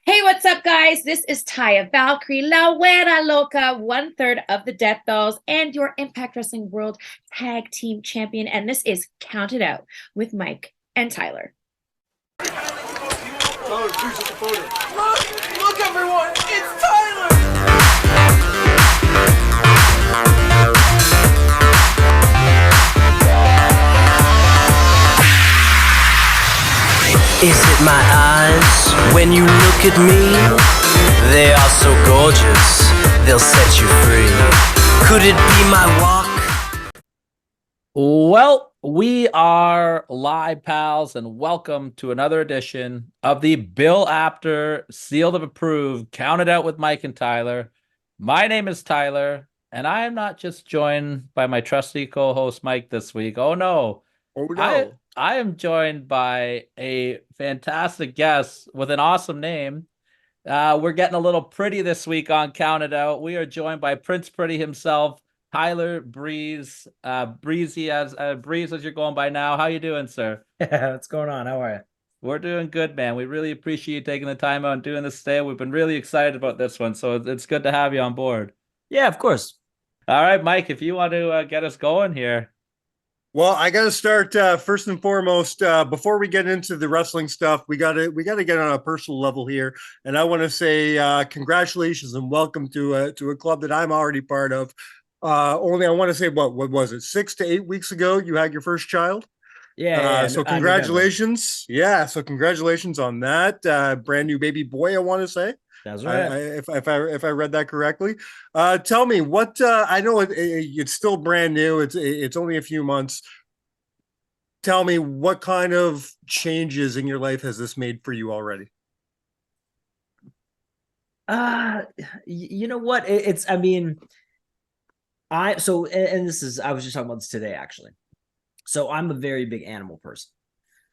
Hey, what's up, guys? This is Taya Valkyrie, La Huera Loca, one third of the Death Dolls, and your Impact Wrestling World Tag Team Champion. And this is Counted Out with Mike and Tyler. Oh, please just a photo. Look, everyone, it's Tyler! Is it my eyes when you look at me? They are so gorgeous, they'll set you free. Could it be my walk? Well, we are live, pals, and welcome to another edition of the Bill Apter Sealed of Approved, Counted Out with Mike and Tyler. My name is Tyler, and I am not just joined by my trusty co-host Mike this week. Oh no. Oh, no. I am joined by a fantastic guest with an awesome name. We're getting a little pretty this week on Counted Out. We are joined by Prince Pretty himself, Tyler Breeze. Breezy as Breeze as you're going by now. How you doing, sir? What's going on? How are you? We're doing good, man. We really appreciate you taking the time out and doing this today. We've been really excited about this one, so it's good to have you on board. Yeah, of course. All right, Mike, if you want to get us going here. Well, I got to start first and foremost. Before we get into the wrestling stuff, we got to get on a personal level here, and I want to say congratulations and welcome to a club that I'm already part of. Only I want to say what was it, 6 to 8 weeks ago you had your first child? Yeah. So congratulations. Yeah, so congratulations on that brand new baby boy. I want to say. That's right. If I read that correctly, tell me what I know. It's still brand new. It's only a few months. Tell me what kind of changes in your life has this made for you already? You know what? I was just talking about this today actually. So I'm a very big animal person.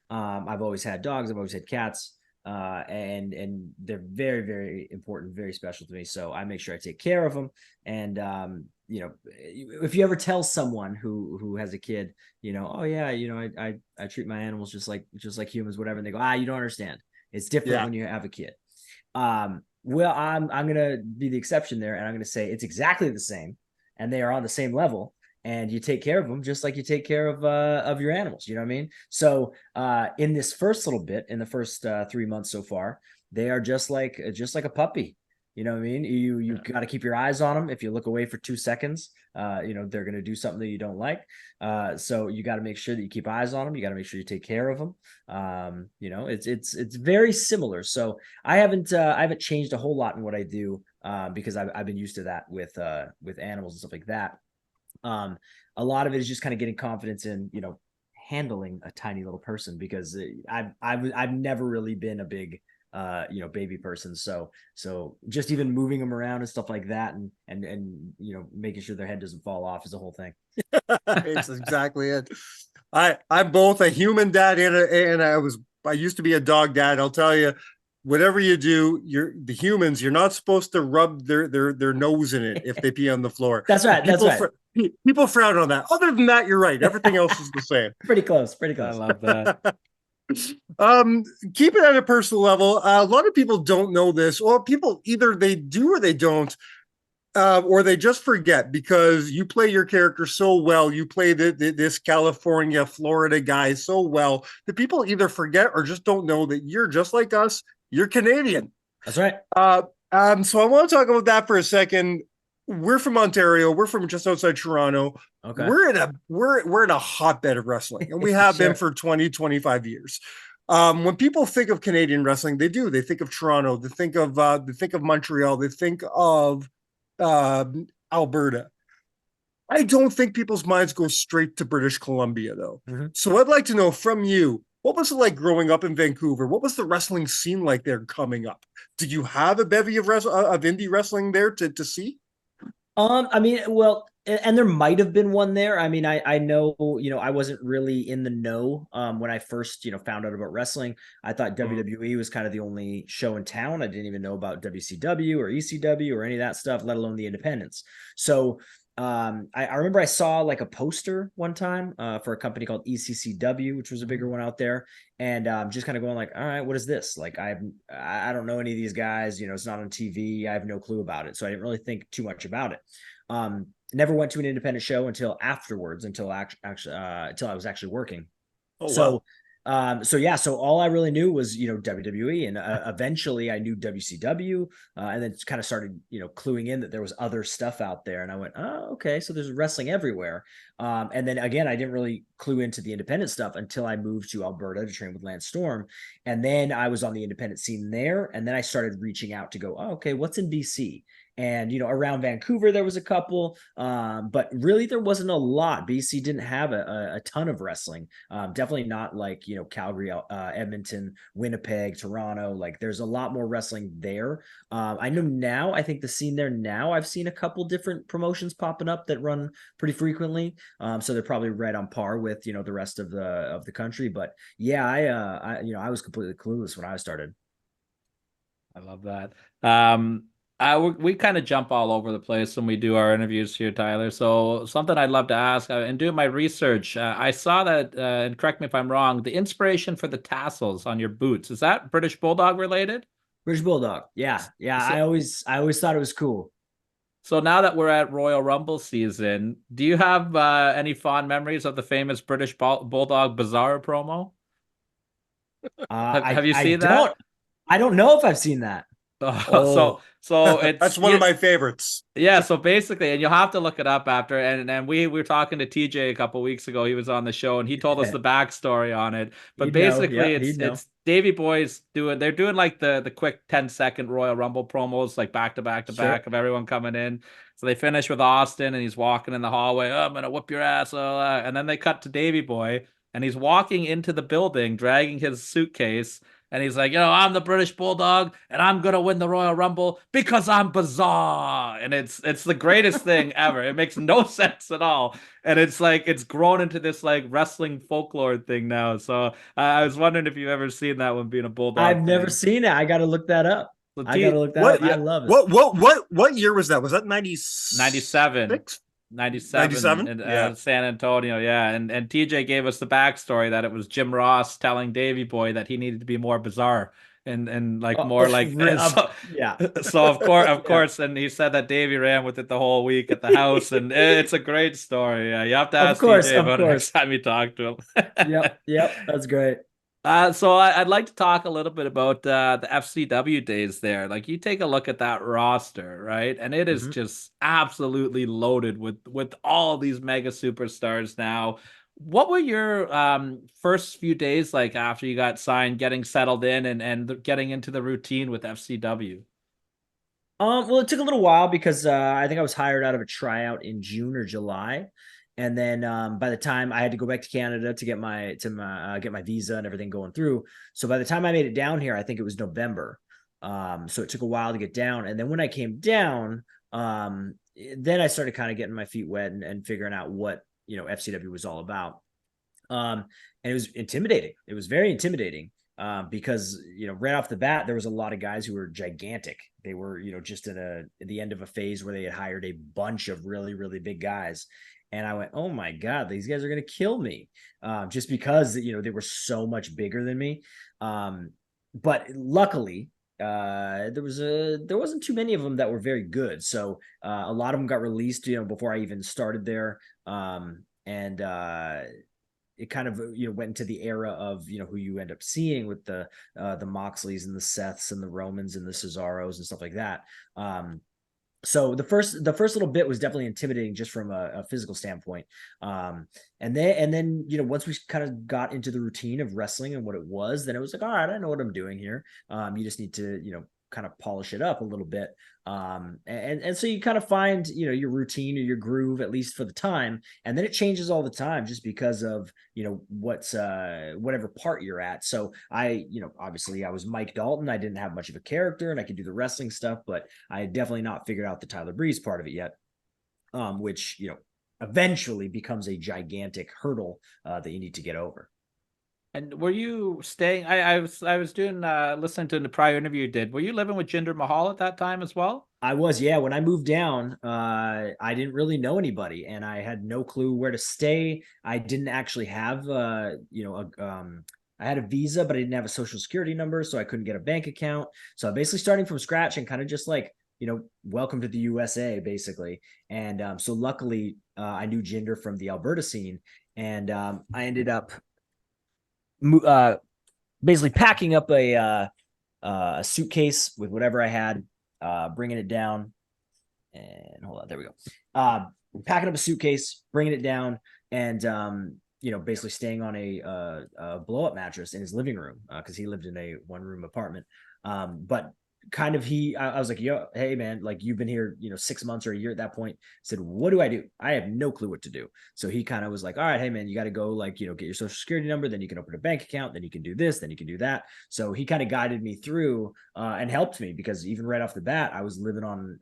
I've always had dogs. I've always had cats. And they're very, very important, very special to me. So I make sure I take care of them. And if you ever tell someone who has a kid, oh yeah, I treat my animals just like humans, whatever. And they go, you don't understand. It's different when you have a kid. Well, I'm gonna be the exception there, and I'm gonna say it's exactly the same, and they are on the same level. And you take care of them just like you take care of your animals. You know what I mean? So in this first little bit, in the first 3 months so far, they are just like a puppy. You know what I mean? You got to keep your eyes on them. If you look away for 2 seconds, they're going to do something that you don't like. So you got to make sure that you keep eyes on them. You got to make sure you take care of them. It's very similar. So I haven't changed a whole lot in what I do because I've been used to that with animals and stuff like that. A lot of it is just kind of getting confidence in, handling a tiny little person because I've never really been a big, baby person. So just even moving them around and stuff like that and making sure their head doesn't fall off is the whole thing. It's exactly it. I'm both a human dad and I used to be a dog dad. I'll tell you, whatever you do, the humans, you're not supposed to rub their nose in it if they pee on the floor. That's right. People frown on that. Other than that, you're right. Everything else is the same. Pretty close. I love that. Keep it at a personal level. A lot of people don't know this, or people either they do or they don't, or they just forget because you play your character so well. You play this California, Florida guy so well that people either forget or just don't know that you're just like us. You're Canadian. That's right. So I want to talk about that for a second. We're from Ontario. We're from just outside Toronto. Okay. We're in a hotbed of wrestling, and we have Sure. been for 20, 25 years. When people think of Canadian wrestling, they think of Toronto, they think of Montreal, they think of Alberta. I don't think people's minds go straight to British Columbia, though. Mm-hmm. So I'd like to know from you, what was it like growing up in Vancouver? What was the wrestling scene like there coming up? Did you have a bevy of indie wrestling there to see? And there might have been one there. I mean, I know, I wasn't really in the know when I first, found out about wrestling. I thought WWE was kind of the only show in town. I didn't even know about WCW or ECW or any of that stuff, let alone the independents. So I remember I saw like a poster one time for a company called ECCW, which was a bigger one out there, and just kind of going like, all right, what is this? Like, I don't know any of these guys. You know, it's not on TV. I have no clue about it, so I didn't really think too much about it. Never went to an independent show until afterwards, until until I was actually working. Oh, So wow. so all I really knew was, you know, WWE, and eventually I knew WCW, and then kind of started, you know, cluing in that there was other stuff out there, and I went, oh, okay, so there's wrestling everywhere. And then again, I didn't really clue into the independent stuff until I moved to Alberta to train with Lance Storm, and then I was on the independent scene there, and then I started reaching out to go, oh, okay, what's in BC? And, you know, around Vancouver there was a couple, but really there wasn't a lot. BC didn't have a ton of wrestling. Definitely not like, you know, Calgary, Edmonton, Winnipeg, Toronto. Like, there's a lot more wrestling there. I know now, I think the scene there now, I've seen a couple different promotions popping up that run pretty frequently. So they're probably right on par with, you know, the rest of the country. But yeah, I was completely clueless when I started. I love that. We kind of jump all over the place when we do our interviews here, Tyler. So something I'd love to ask, in doing my research, I saw that, and correct me if I'm wrong, the inspiration for the tassels on your boots, is that British Bulldog related? British Bulldog. Yeah. Yeah. So, I always thought it was cool. so now that we're at Royal Rumble season, do you have any fond memories of the famous British Bulldog Bizarre promo? Have you I seen that? don't know if I've seen that. Oh, Oh, so That's it's one of my favorites. yeah, so basically, and you'll have to look it up after. And we were talking to TJ a couple weeks ago. He was on the show and he told us the backstory on it. But he'd know. basically, Yeah, he'd know. it's Davey Boy's they're doing like the quick 10-second Royal Rumble promos, like back to back to Sure. back of everyone coming in. So they finish with Austin and he's walking in the hallway. Oh, I'm gonna whoop your ass. And then they cut to Davey Boy and he's walking into the building, dragging his suitcase. And he's like, you know, I'm the British Bulldog, and I'm gonna win the Royal Rumble because I'm bizarre. And it's the greatest thing ever. It makes no sense at all, and it's like it's grown into this like wrestling folklore thing now. So I was wondering if you've ever seen that one being a Bulldog I've never thing. seen it. I got to look that up. So I got to look that What? up. I Yeah. love it. What year was that? Was that 97. 96? 97 97? in Yeah. San Antonio, yeah. And TJ gave us the backstory that it was Jim Ross telling Davey Boy that he needed to be more bizarre and like more like Yeah. so of course Yeah. and he said that Davey ran with it the whole week at the house and it's a great story. Yeah, you have to Of ask course, TJ of about it course. next time you talk to him. Yep. That's great. So I'd like to talk a little bit about the FCW days there. Like you take a look at that roster, right? And it is Mhm. just absolutely loaded with all these mega superstars now. What were your first few days like after you got signed, getting settled in and getting into the routine with FCW? Well, it took a little while because I think I was hired out of a tryout in June or July, and then by the time I had to go back to Canada to get my visa and everything going through, so by the time I made it down here, I think it was November. So it took a while to get down, and then when I came down, then I started kind of getting my feet wet and figuring out what, you know, FCW was all about. And it was intimidating. It was very intimidating. Because, you know, right off the bat, there was a lot of guys who were gigantic. They were, you know, just at the end of a phase where they had hired a bunch of really, really big guys. And I went, oh my God, these guys are going to kill me. Just because, you know, they were so much bigger than me. But luckily, there wasn't too many of them that were very good. So a lot of them got released, you know, before I even started there. It kind of, you know, went into the era of, you know, who you end up seeing with the Moxleys and the Seths and the Romans and the Cesaros and stuff like that. So the first little bit was definitely intimidating just from a physical standpoint. And then, you know, once we kind of got into the routine of wrestling and what it was, then it was like, all right, I know what I'm doing here. You just need to, you know, kind of polish it up a little bit. And so you kind of find, you know, your routine or your groove, at least for the time. And then it changes all the time just because of, you know, what's whatever part you're at. So you know, obviously I was Mike Dalton. I didn't have much of a character and I could do the wrestling stuff, but I had definitely not figured out the Tyler Breeze part of it yet. Which, you know, eventually becomes a gigantic hurdle that you need to get over. And were you staying? I was doing listening to the prior interview you did. Were you living with Jinder Mahal at that time as well? I was, yeah. When I moved down, I didn't really know anybody, and I had no clue where to stay. I didn't actually have, I had a visa, but I didn't have a social security number, so I couldn't get a bank account. So I'm basically starting from scratch and kind of just like, welcome to the USA, basically. And so luckily, I knew Jinder from the Alberta scene, and I ended up basically packing up a suitcase with whatever I had, bringing it down, and hold on, there we go. Packing up a suitcase, bringing it down, and basically staying on a blow up mattress in his living room because he lived in a 1-room apartment. But kind of I was like, yo, hey man, like you've been here, 6 months or a year at that point. I said, what do I do? I have no clue what to do. So he kind of was like, all right, hey man, you got to go like, get your social security number, then you can open a bank account, then you can do this, then you can do that. So he kind of guided me through and helped me because even right off the bat, I was living on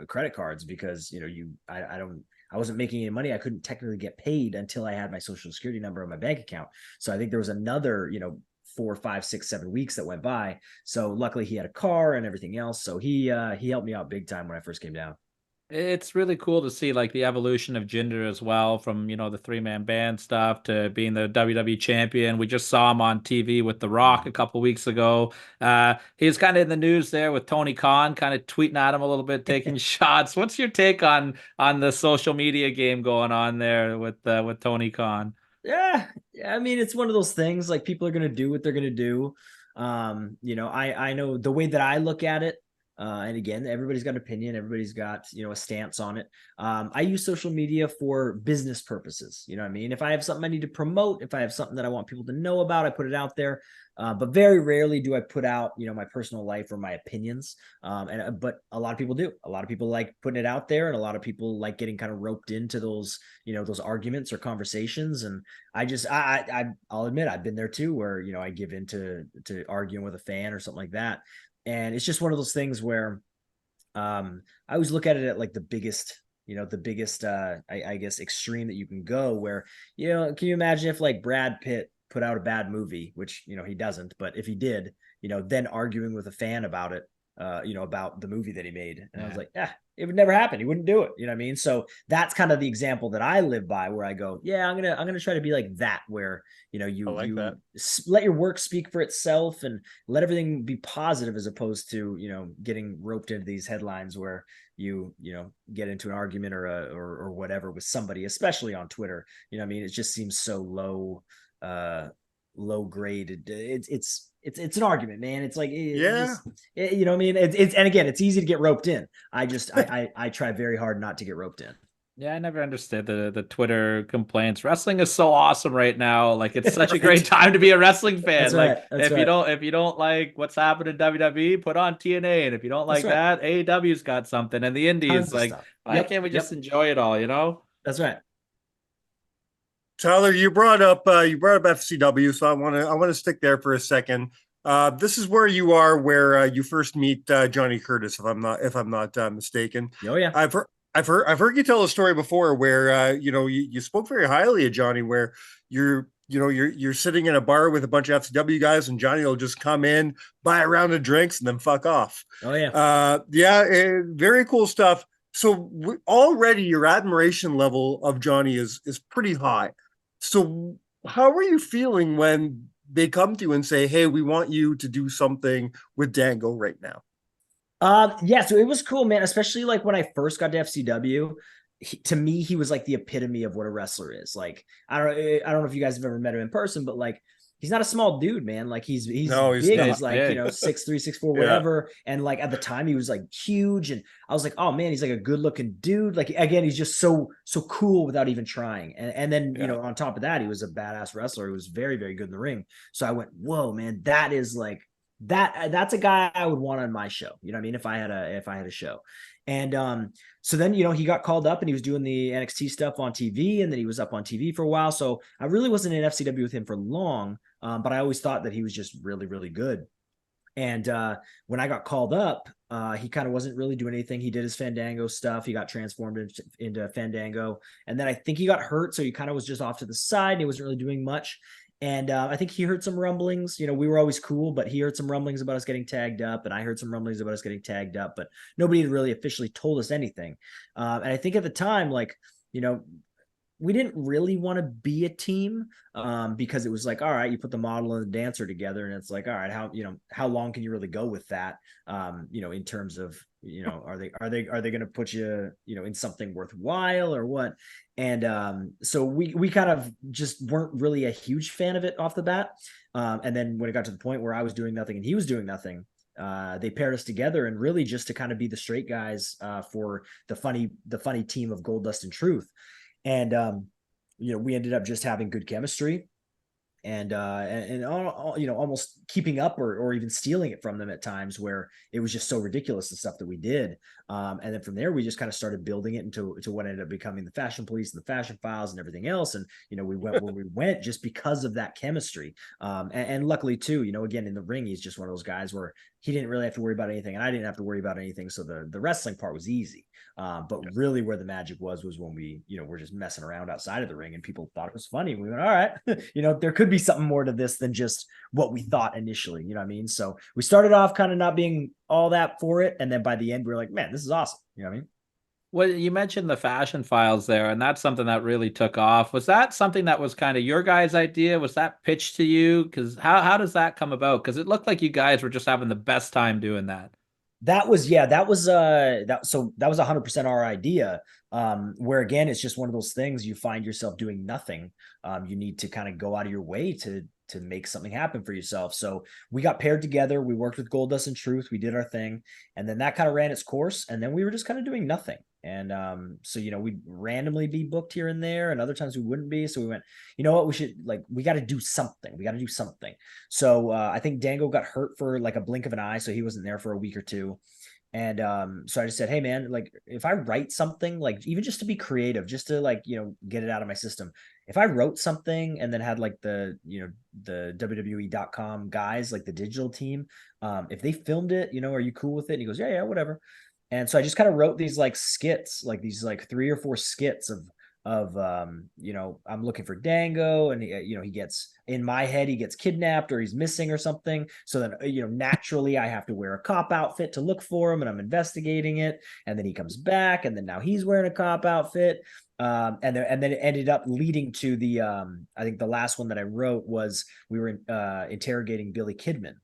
credit cards because, I wasn't making any money. I couldn't technically get paid until I had my social security number on my bank account. So I think there was another, 4, 5, 6, 7 weeks that went by. So luckily he had a car and everything else. So he helped me out big time when I first came down. It's really cool to see like the evolution of Jinder as well, from the 3-man band stuff to being the WWE champion. We just saw him on TV with The Rock a couple weeks ago. He was kind of in the news there with Tony Khan, kind of tweeting at him a little bit, taking shots. What's your take on the social media game going on there with Tony Khan? Yeah, I mean, it's one of those things like people are going to do what they're going to do. I know the way that I look at it. And again, everybody's got an opinion. Everybody's got, a stance on it. I use social media for business purposes. You know what I mean? If I have something I need to promote, if I have something that I want people to know about, I put it out there. But very rarely do I put out, my personal life or my opinions. But a lot of people do. A lot of people like putting it out there, and a lot of people like getting kind of roped into those, those arguments or conversations. And I'll admit I've been there too, where I give in to arguing with a fan or something like that. And it's just one of those things where I always look at it at like the biggest, I guess, extreme that you can go where, can you imagine if like Brad Pitt put out a bad movie, which, he doesn't, but if he did, then arguing with a fan about it, about the movie that he made. And I was like, it would never happen. He wouldn't do it. You know what I mean? So that's kind of the example that I live by, where I go, I'm going to try to be like that, where, you let your work speak for itself and let everything be positive, as opposed to, getting roped into these headlines where you get into an argument or whatever with somebody, especially on Twitter. You know what I mean? It just seems so low grade. It's an argument, man. It's like, you know what I mean? And again, it's easy to get roped in. I try very hard not to get roped in. Yeah, I never understood the Twitter complaints. Wrestling is so awesome right now. Like, it's such a great time to be a wrestling fan. If you don't like what's happened in WWE, put on TNA, and if you don't like that, AEW's got something, and the Indies. Like, why can't we just enjoy it all? That's right. Tyler, you brought up FCW, so I want to stick there for a second. This is where you are, where you first meet Johnny Curtis, if I'm not mistaken. Oh yeah, I've heard you tell a story before where you spoke very highly of Johnny, where you're sitting in a bar with a bunch of FCW guys, and Johnny will just come in, buy a round of drinks, and then fuck off. Oh yeah, very cool stuff. So already your admiration level of Johnny is pretty high. So how are you feeling when they come to you and say, hey, we want you to do something with Dango right now? So it was cool, man. Especially like when I first got to FCW, to me, he was like the epitome of what a wrestler is. Like, I don't know if you guys have ever met him in person, but like, he's not a small dude, man. Like he's big. He's like, 6'3", 6'4", whatever. And like at the time he was like huge. And I was like, oh man, he's like a good looking dude. Like, again, he's just so cool without even trying. And then, on top of that, he was a badass wrestler. He was very, very good in the ring. So I went, whoa, man, that is like, that's a guy I would want on my show. You know what I mean? If I had a show. And so then, he got called up and he was doing the NXT stuff on TV, and then he was up on TV for a while. So I really wasn't in FCW with him for long, but I always thought that he was just really, really good. And when I got called up, he kind of wasn't really doing anything. He did his Fandango stuff. He got transformed into Fandango. And then I think he got hurt. So he kind of was just off to the side. And he wasn't really doing much. And I think he heard some rumblings. We were always cool, but he heard some rumblings about us getting tagged up, and I heard some rumblings about us getting tagged up, but nobody had really officially told us anything. And I think at the time, like, we didn't really want to be a team, because it was like, all right, you put the model and the dancer together, and it's like, all right, how long can you really go with that? In terms of, are they going to put you, in something worthwhile or what? And so we kind of just weren't really a huge fan of it off the bat. And then when it got to the point where I was doing nothing and he was doing nothing, they paired us together, and really just to kind of be the straight guys for the funny team of Gold Dust and Truth. And we ended up just having good chemistry, and almost keeping up or even stealing it from them at times, where it was just so ridiculous, the stuff that we did. And then from there, we just kind of started building it into what ended up becoming the Fashion Police and the Fashion Files and everything else. And we went where we went just because of that chemistry. And luckily too, again, in the ring, he's just one of those guys where he didn't really have to worry about anything, and I didn't have to worry about anything. So the wrestling part was easy. But really where the magic was when we, were just messing around outside of the ring, and people thought it was funny. We went, all right, there could be something more to this than just what we thought initially. You know what I mean? So we started off kind of not being all that for it. And then by the end, we were like, man, this is awesome. You know what I mean? Well, you mentioned the Fashion Files there, and that's something that really took off. Was that something that was kind of your guys' idea? Was that pitched to you? Because how does that come about? Because it looked like you guys were just having the best time doing that. That was 100% our idea. Where again, it's just one of those things, you find yourself doing nothing. You need to kind of go out of your way to make something happen for yourself. So we got paired together. We worked with Gold Dust and Truth. We did our thing, and then that kind of ran its course. And then we were just kind of doing nothing. And so we'd randomly be booked here and there, and other times we wouldn't be. So we went, you know what, we got to do something. We got to do something. So I think Dango got hurt for like a blink of an eye, so he wasn't there for a week or two. And so I just said, hey man, like if I write something, like even just to be creative, just to like, get it out of my system. If I wrote something and then had like the WWE.com guys, like the digital team, if they filmed it, are you cool with it? And he goes, yeah, whatever. And so I just kind of wrote these like skits, like these like 3 or 4 skits of I'm looking for Dango, and he gets, in my head, he gets kidnapped or he's missing or something. So then, naturally I have to wear a cop outfit to look for him, and I'm investigating it. And then he comes back, and then now he's wearing a cop outfit. And then it ended up leading to the, I think the last one that I wrote was we were interrogating Billy Kidman.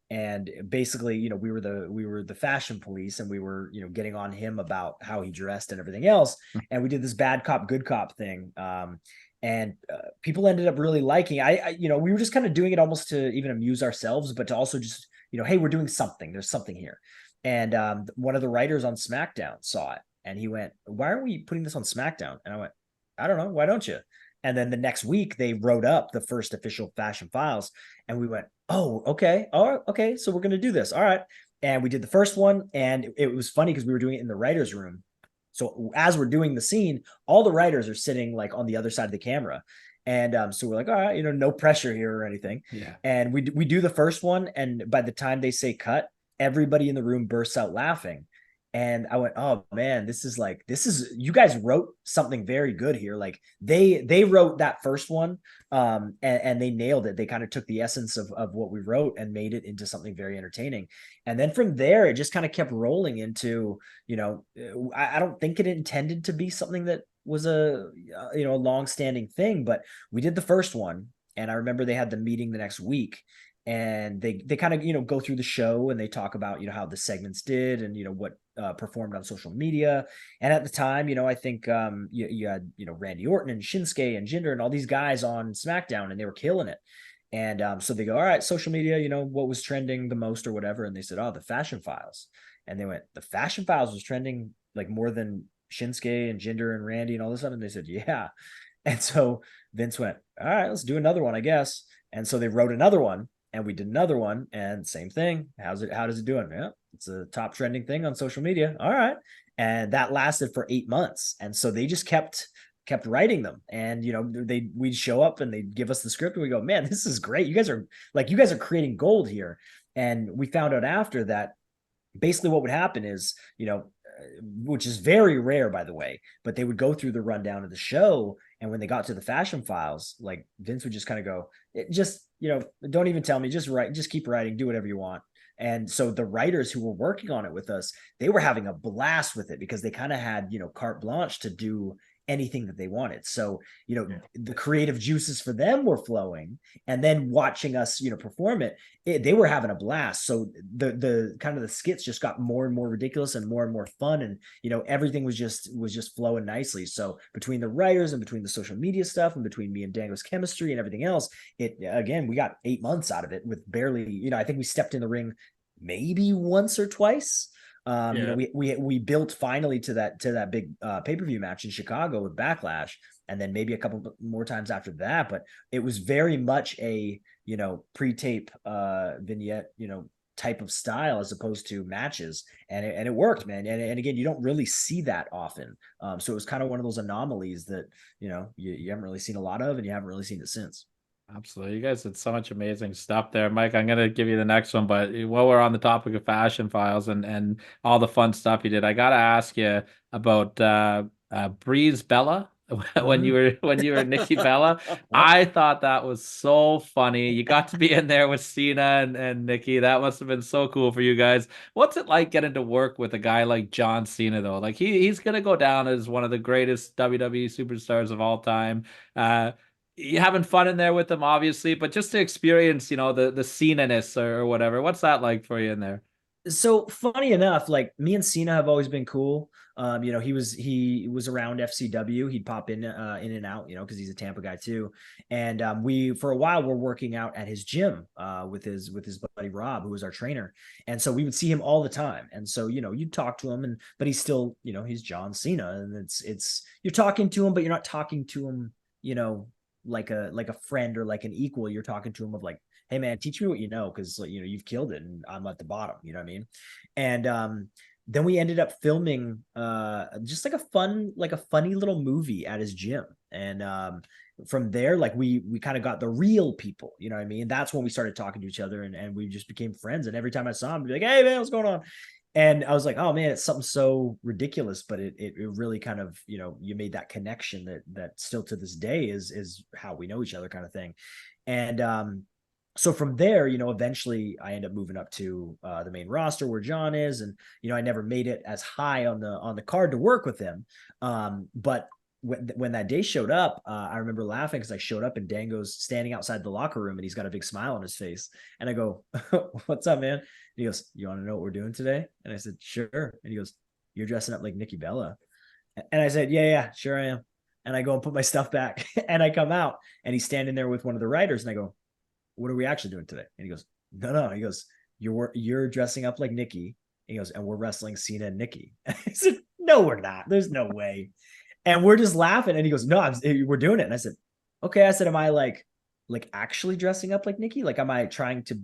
And basically, we were the Fashion Police, and we were, getting on him about how he dressed and everything else. And we did this bad cop, good cop thing. And people ended up really liking it. We were just kind of doing it almost to even amuse ourselves, but to also just, hey, we're doing something. There's something here. And one of the writers on SmackDown saw it, and he went, why aren't we putting this on SmackDown? And I went, I don't know. Why don't you? And then the next week they wrote up the first official Fashion Files, and we went, oh, okay. Oh, okay. So we're going to do this. All right. And we did the first one, and it was funny because we were doing it in the writer's room. So as we're doing the scene, all the writers are sitting like on the other side of the camera. And so we're like, all right, no pressure here or anything. Yeah. And we do the first one. And by the time they say cut, everybody in the room bursts out laughing. And I went, oh man, this is you guys wrote something very good here. Like they wrote that first one, and they nailed it. They kind of took the essence of what we wrote and made it into something very entertaining. And then from there, it just kind of kept rolling into, I don't think it intended to be something that was a long-standing thing, but we did the first one. And I remember they had the meeting the next week, and they kind of, go through the show, and they talk about, how the segments did, and, what performed on social media. And at the time, I think you had, Randy Orton and Shinsuke and Jinder and all these guys on SmackDown, and they were killing it. And so they go, all right, social media, what was trending the most or whatever. And they said, oh, the Fashion Files. And they went, the Fashion Files was trending like more than Shinsuke and Jinder and Randy and all this stuff. And they said, yeah. And so Vince went, all right, let's do another one, I guess. And so they wrote another one. And we did another one, and same thing. How does it doing? Yeah, it's a top trending thing on social media. All right. And that lasted for 8 months. And so they just kept writing them. And, we'd show up and they'd give us the script, and we go, man, this is great. You guys are creating gold here. And we found out after that, basically what would happen is, which is very rare, by the way. But they would go through the rundown of the show, and when they got to the fashion files, like Vince would just kind of go, just don't even tell me, just write, just keep writing, do whatever you want. And so the writers who were working on it with us, they were having a blast with it because they kind of had, carte blanche to do anything that they wanted. So, the creative juices for them were flowing, and then watching us, perform they were having a blast. So the kind of the skits just got more and more ridiculous and more fun. And, everything was just flowing nicely. So between the writers and between the social media stuff and between me and Dango's chemistry and everything else, we got 8 months out of it with barely, I think we stepped in the ring maybe once or twice. We built finally to that big pay-per-view match in Chicago with Backlash, and then maybe a couple more times after that. But it was very much a pre-tape vignette type of style as opposed to matches, and it worked, man. And again, you don't really see that often, so it was kind of one of those anomalies that you haven't really seen a lot of, and you haven't really seen it since. Absolutely. You guys did so much amazing stuff there. Mike, I'm going to give you the next one, but while we're on the topic of fashion files and all the fun stuff you did, I got to ask you about Breeze Bella when you were Nikki Bella. I thought that was so funny. You got to be in there with Cena and Nikki. That must have been so cool for you guys. What's it like getting to work with a guy like John Cena, though? Like he's going to go down as one of the greatest WWE superstars of all time. You having fun in there with them, obviously, but just to experience, the Cena-ness or whatever. What's that like for you in there? So funny enough, like me and Cena have always been cool. He was around FCW. He'd pop in and out, because he's a Tampa guy too. And we for a while were working out at his gym with his buddy Rob, who was our trainer. And so we would see him all the time. And so you'd talk to him, but he's still he's John Cena, and it's you're talking to him, but you're not talking to him like a friend or like an equal. You're talking to him of like, hey man, teach me what you know, because you've killed it and I'm at the bottom, you know what I mean? And then we ended up filming just like a funny little movie at his gym. And from there, like we kind of got the real people, you know what I mean? That's when we started talking to each other, and we just became friends. And every time I saw him, I'd be like, hey man, what's going on? And I was like, oh man, it's something so ridiculous, but it really kind of, you made that connection that still to this day is how we know each other, kind of thing. And so from there, eventually I end up moving up to the main roster where John is, and I never made it as high on the card to work with him. But when that day showed up, I remember laughing because I showed up and Dango's standing outside the locker room and he's got a big smile on his face. And I go, what's up, man? And he goes, you want to know what we're doing today? And I said, sure. And he goes, you're dressing up like Nikki Bella. And I said, yeah, sure I am. And I go and put my stuff back and I come out and he's standing there with one of the writers. And I go, what are we actually doing today? And he goes, no. He goes, you're dressing up like Nikki. And he goes, and we're wrestling Cena and Nikki. And I said, no, we're not. There's no way. And we're just laughing. And he goes, no, we're doing it. And I said, okay. I said, am I like actually dressing up like Nikki? Like, am I trying to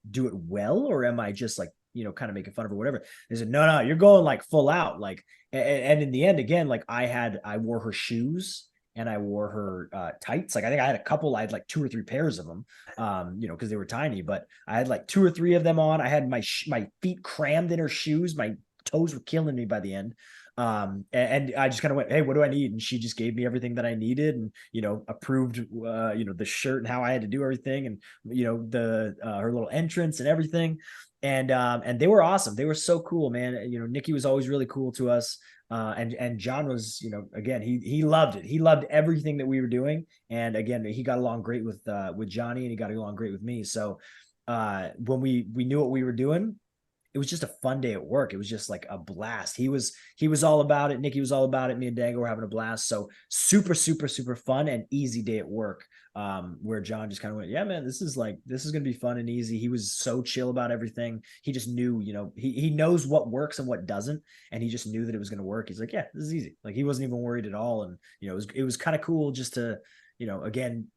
do it well? Or am I just like, kind of making fun of her, whatever? They said, no, you're going like full out. Like, and in the end, again, like I wore her shoes and I wore her tights. Like I think I had like 2 or 3 pairs of them, because they were tiny, but I had like 2 or 3 of them on. I had my feet crammed in her shoes. My toes were killing me by the end. And I just kind of went, hey, what do I need? And she just gave me everything that I needed and, approved, the shirt and how I had to do everything and, her little entrance and everything. And they were awesome. They were so cool, man. Nikki was always really cool to us. And John was, again, he loved it. He loved everything that we were doing. And again, he got along great with Johnny, and he got along great with me. So, when we knew what we were doing, it was just a fun day at work. It was just like a blast. He was all about it. Nikki was all about it. Me and Dango were having a blast. So super, super, super fun and easy day at work. Where John just kind of went, yeah, man, this is going to be fun and easy. He was so chill about everything. He just knew, he knows what works and what doesn't. And he just knew that it was going to work. He's like, yeah, this is easy. Like he wasn't even worried at all. And, it was kind of cool just to, again,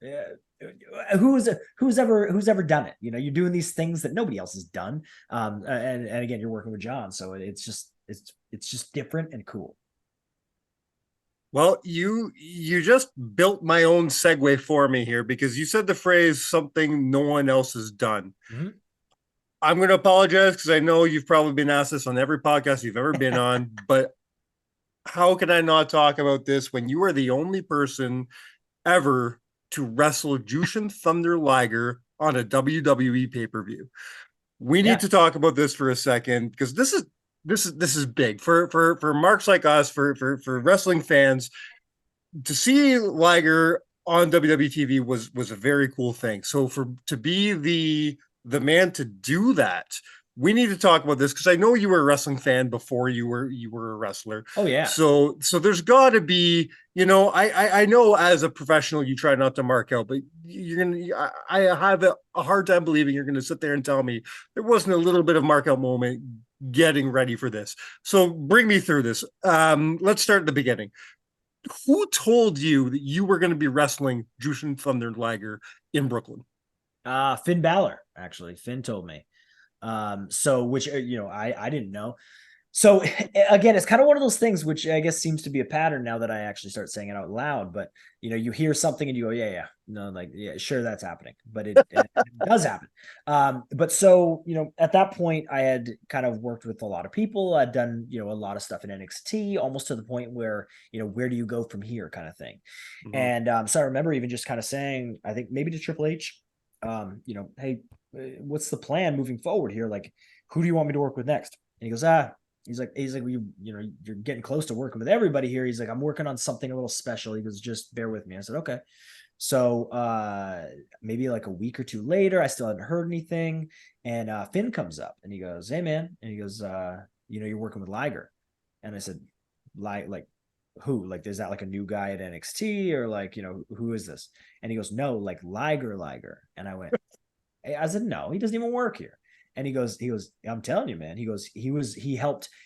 who's ever done it? You're doing these things that nobody else has done. And again, you're working with John. So it's just different and cool. Well, you just built my own segue for me here because you said the phrase something no one else has done. Mm-hmm. I'm going to apologize because I know you've probably been asked this on every podcast you've ever been on, but how can I not talk about this when you are the only person ever to wrestle Jushin Thunder Liger on a WWE pay-per-view? We Yeah. need to talk about this for a second because this is big for marks like us, for wrestling fans. To see Liger on WWE TV was a very cool thing. So to be the man to do that, we need to talk about this because I know you were a wrestling fan before you were a wrestler. Oh yeah. So there's got to be, I know as a professional you try not to mark out, but I have a hard time believing you're gonna sit there and tell me there wasn't a little bit of mark out moment getting ready for this. So bring me through this. Let's start at the beginning. Who told you that you were going to be wrestling Jushin Thunder Liger in Brooklyn? Finn Balor, actually. Finn told me. So which I didn't know. So again, it's kind of one of those things which I guess seems to be a pattern now that I actually start saying it out loud. But you hear something and you go, yeah, no, like yeah, sure that's happening, but it does happen. But so at that point, I had kind of worked with a lot of people. I'd done a lot of stuff in NXT, almost to the point where where do you go from here, kind of thing. Mm-hmm. And so I remember even just kind of saying, I think maybe to Triple H, hey, what's the plan moving forward here? Like, who do you want me to work with next? And he goes, He's like, well, you're getting close to working with everybody here. He's like, I'm working on something a little special. He goes, just bear with me. I said, okay. So maybe like a week or two later, I still hadn't heard anything. And Finn comes up and he goes, hey man. And he goes, you're working with Liger. And I said, like who? Like, is that like a new guy at NXT or like, who is this? And he goes, no, like Liger. And I went, I said, no, he doesn't even work here. And he goes, I'm telling you, man, he goes, he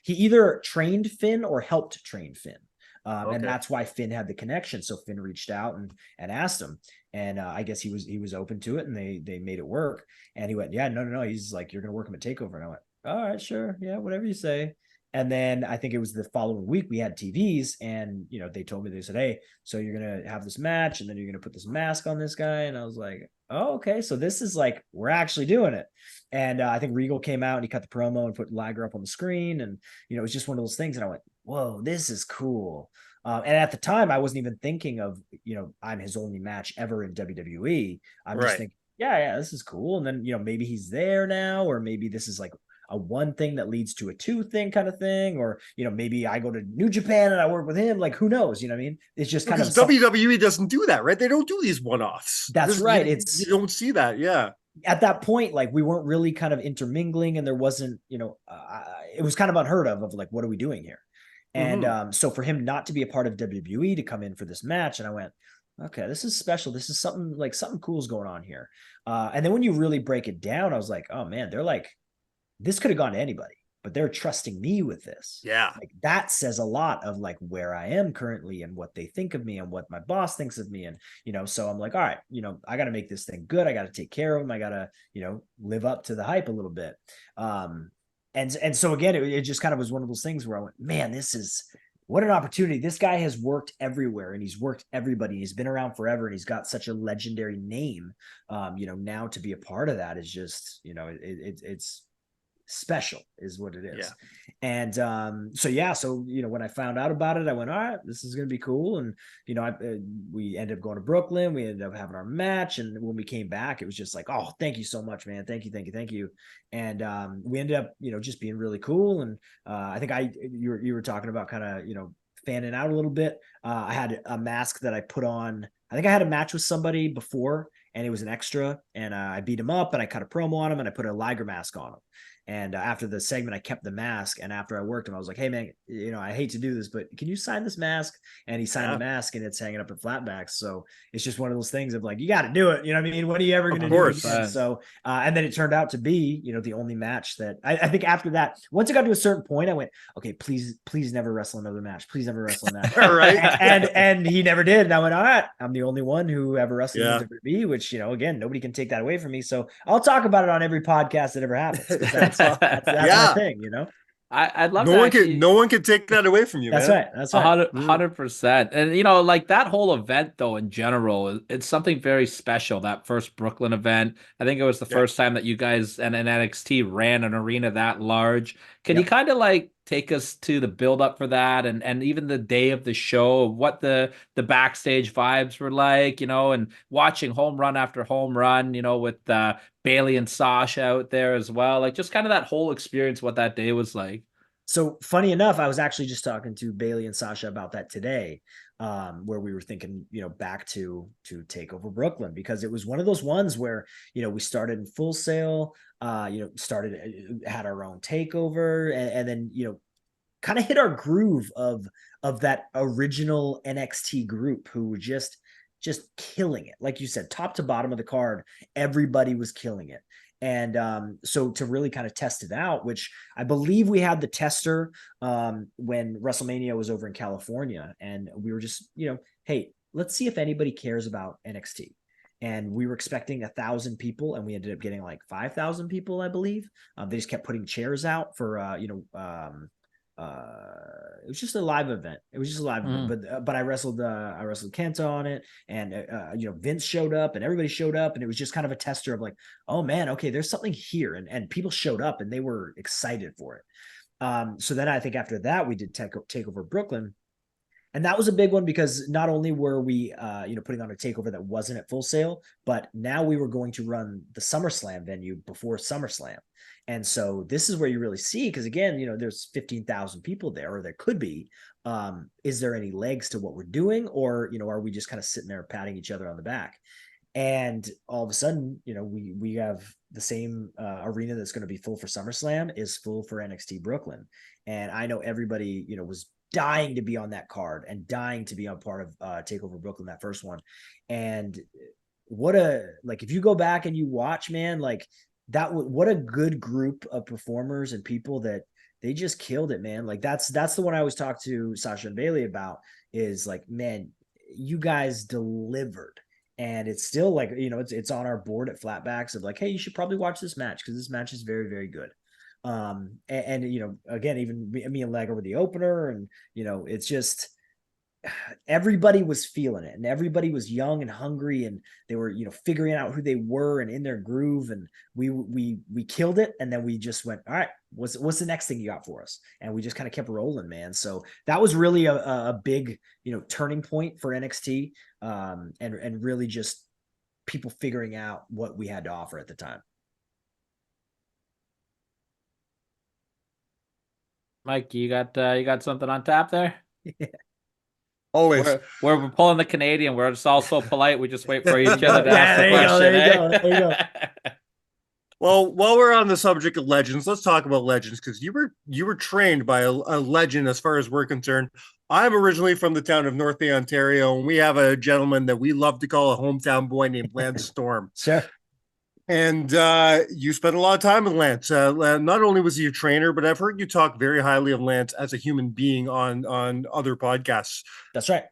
either trained Finn or helped train Finn. Okay. And that's why Finn had the connection. So Finn reached out and asked him. And I guess he was open to it and they made it work. And he went, yeah, no. He's like, you're going to work him at TakeOver. And I went, all right, sure. Yeah, whatever you say. And then I think it was the following week we had TVs and, they told me, they said, hey, so you're going to have this match and then you're going to put this mask on this guy. And I was like, oh, okay. So this is like, we're actually doing it. And I think Regal came out and he cut the promo and put Liger up on the screen. And, it was just one of those things. And I went, whoa, this is cool. And at the time I wasn't even thinking of, I'm his only match ever in WWE. I'm just thinking, yeah, this is cool. And then, maybe he's there now, or maybe this is like a one thing that leads to a two thing kind of thing, or maybe I go to New Japan and I work with him. Like, who knows? You know what I mean? It's just kind of WWE doesn't do that, right? They don't do these one-offs. That's right. You don't see that. Yeah. At that point, like we weren't really kind of intermingling, and there wasn't, it was kind of unheard of like, what are we doing here? And so for him not to be a part of WWE to come in for this match, and I went, okay, this is special. This is something cool is going on here. And then when you really break it down, I was like, oh man, they're like, this could have gone to anybody, but they're trusting me with this. Yeah. Like that says a lot of like where I am currently and what they think of me and what my boss thinks of me. And, so I'm like, all right, I got to make this thing good. I got to take care of them. I got to, live up to the hype a little bit. And so again, it just kind of was one of those things where I went, man, what an opportunity. This guy has worked everywhere and he's worked everybody. He's been around forever and he's got such a legendary name. Now to be a part of that is just, it's special is what it is. Yeah. And so when I found out about it, I went, all right, this is gonna be cool. And we ended up going to Brooklyn, we ended up having our match, and when we came back it was just like, oh, thank you so much, man, thank you. And we ended up just being really cool. And I think you were talking about kind of fanning out a little bit. I had a mask that I put on. I think I had a match with somebody before and it was an extra, and I beat him up and I cut a promo on him and I put a Liger mask on him. And after the segment, I kept the mask. And after I worked him, I was like, hey, man, I hate to do this, but can you sign this mask? And he signed the mask and it's hanging up at Flatbacks. So it's just one of those things of like, you got to do it. You know what I mean? When are you ever going to do it? So, and then it turned out to be, the only match that I think after that, once it got to a certain point, I went, okay, please never wrestle another match. Please never wrestle a match. All right. and he never did. And I went, all right, I'm the only one who ever wrestled in WWE, which, again, nobody can take that away from me. So I'll talk about it on every podcast that ever happens. That's my thing, I'd love No to one actually. can, no one can take that away from you, That's man. right. That's right. 100%. And you know, like that whole event though, in general, it's something very special. That first Brooklyn event, I think it was the Yeah. first time that you guys and NXT ran an arena that large. Can you Yep. kind of like take us to the build up for that, and even the day of the show, what the backstage vibes were like, you know, and watching home run after home run, you know, with Bailey and Sasha out there as well, like just kind of that whole experience, what that day was like. So funny enough, I was actually just talking to Bailey and Sasha about that today, where we were thinking, back to Takeover Brooklyn, because it was one of those ones where, we started in Full Sail, had our own takeover, and then, kind of hit our groove of that original NXT group who were just killing it. Like you said, top to bottom of the card, everybody was killing it. And so to really kind of test it out, which I believe we had the tester when WrestleMania was over in California, and we were just, hey, let's see if anybody cares about NXT. And we were expecting 1,000 people, and we ended up getting like 5,000 people, I believe. They just kept putting chairs out for, it was just a live event. It was just a live event, but I wrestled Kenta on it, and Vince showed up, and everybody showed up, and it was just kind of a tester of like, oh man, okay, there's something here, and people showed up and they were excited for it. So then I think after that we did Takeover Brooklyn, and that was a big one because not only were we putting on a takeover that wasn't at Full Sail, but now we were going to run the SummerSlam venue before SummerSlam. And so this is where you really see, because again, there's 15,000 people there, or there could be. Is there any legs to what we're doing, or are we just kind of sitting there patting each other on the back? And all of a sudden, we have the same arena that's going to be full for SummerSlam is full for NXT Brooklyn, and I know everybody was dying to be on that card and dying to be on part of Takeover Brooklyn, that first one. And if you go back and you watch, man, like what a good group of performers and people that they just killed it, man. Like that's the one I always talk to Sasha and Bailey about, is like, man, you guys delivered. And it's still like, it's on our board at Flatbacks of like, hey, you should probably watch this match because this match is very, very good. Again, even me and Leg were the opener, and it's just everybody was feeling it, and everybody was young and hungry, and they were figuring out who they were and in their groove, and we killed it. And then we just went, all right, what's the next thing you got for us? And we just kind of kept rolling, man. So that was really a big turning point for NXT, and really just people figuring out what we had to offer at the time. Mike, you got something on tap there? Always. We're pulling the Canadian. We're just all so polite. We just wait for each other to ask the question. There you go. Well, while we're on the subject of legends, let's talk about legends, because you were trained by a legend as far as we're concerned. I'm originally from the town of North Bay, Ontario, and we have a gentleman that we love to call a hometown boy named Lance Storm. Sure. And you spent a lot of time with Lance. Not only was he a trainer, but I've heard you talk very highly of Lance as a human being on other podcasts. That's right.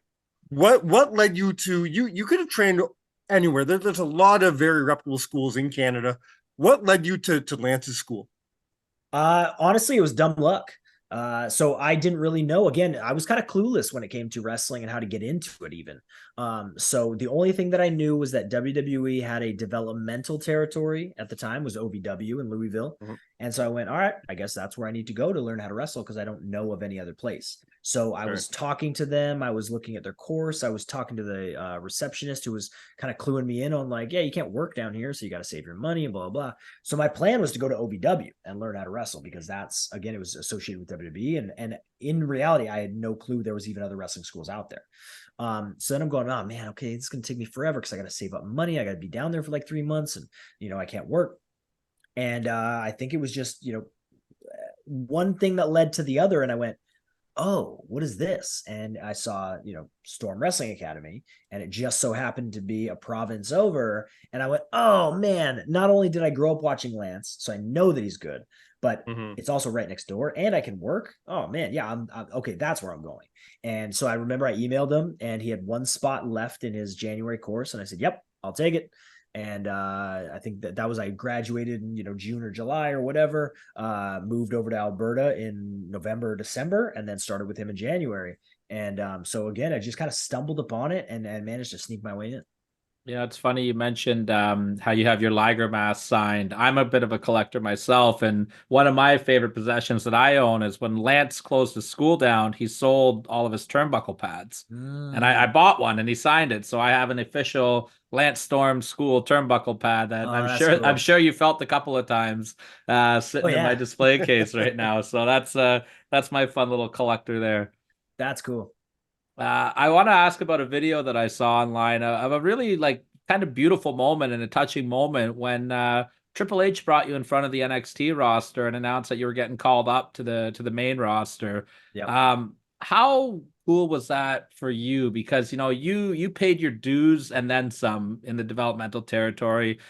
What led you to you could have trained anywhere. There's a lot of very reputable schools in Canada. What led you to Lance's school? Honestly, it was dumb luck. So I didn't really know. Again, I was kind of clueless when it came to wrestling and how to get into it even. So the only thing that I knew was that WWE had a developmental territory at the time, was OVW in Louisville. Mm-hmm. And so I went, all right, I guess that's where I need to go to learn how to wrestle, because I don't know of any other place. So I was talking to them. I was looking at their course. I was talking to the receptionist who was kind of cluing me in on like, yeah, you can't work down here, so you got to save your money and blah, blah, blah. So my plan was to go to OVW and learn how to wrestle, because that's, again, it was associated with WWE. And in reality, I had no clue there was even other wrestling schools out there. So then I'm going, oh man, okay, it's going to take me forever because I got to save up money. I got to be down there for like 3 months, and, I can't work. And I think it was just, one thing that led to the other. And I went, oh, what is this? And I saw, Storm Wrestling Academy, and it just so happened to be a province over. And I went, oh man, not only did I grow up watching Lance, so I know that he's good, but it's also right next door and I can work. Oh man. Yeah. I'm okay. That's where I'm going. And so I remember I emailed him, and he had one spot left in his January course. And I said, yep, I'll take it. And I think that was I graduated in June or July or whatever. Moved over to Alberta in November or December, and then started with him in January. And so again, I just kind of stumbled upon it and managed to sneak my way in. Yeah, it's funny you mentioned how you have your Liger mask signed. I'm a bit of a collector myself, and one of my favorite possessions that I own is when Lance closed his school down, he sold all of his turnbuckle pads. And I bought one and he signed it. So I have an official Lance Storm school turnbuckle pad that Oh, I'm that's sure cool. I'm sure you felt a couple of times sitting in my yeah. display case right now. So that's my fun little collector there. That's cool. I want to ask about a video that I saw online of a really like kind of beautiful moment and a touching moment when Triple H brought you in front of the NXT roster and announced that you were getting called up to the main roster. Yep. How cool was that for you? Because you paid your dues and then some in the developmental territory.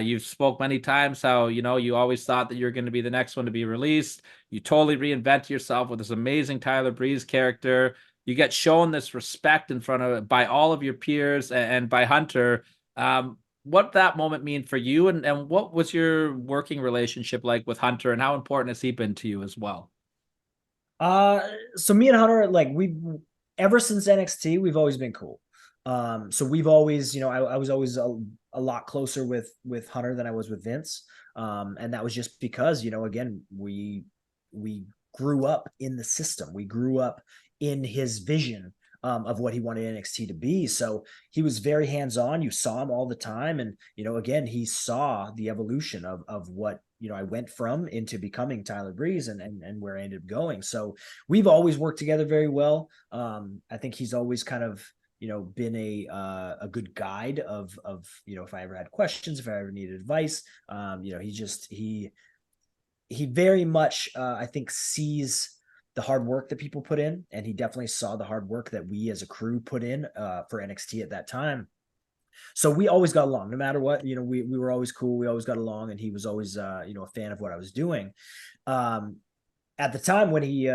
You've spoke many times how you always thought that you're going to be the next one to be released. You totally reinvented yourself with this amazing Tyler Breeze character. You get shown this respect in front of by all of your peers and by Hunter. What that moment mean for you, and what was your working relationship like with Hunter, and how important has he been to you as well? So me and Hunter, like we ever since NXT, we've always been cool. So we've always, I was always a lot closer with Hunter than I was with Vince. And that was just because, again, we grew up in the system. We grew up in his vision of what he wanted NXT to be. So he was very hands-on. You saw him all the time. And, again, he saw the evolution of what, I went from into becoming Tyler Breeze and where I ended up going. So we've always worked together very well. I think he's always kind of, been a good guide of, if I ever had questions, if I ever needed advice, he very much, I think, sees the hard work that people put in. And he definitely saw the hard work that we as a crew put in for NXT at that time. So we always got along no matter what. We were always cool. We always got along, and he was always a fan of what I was doing. At the time when he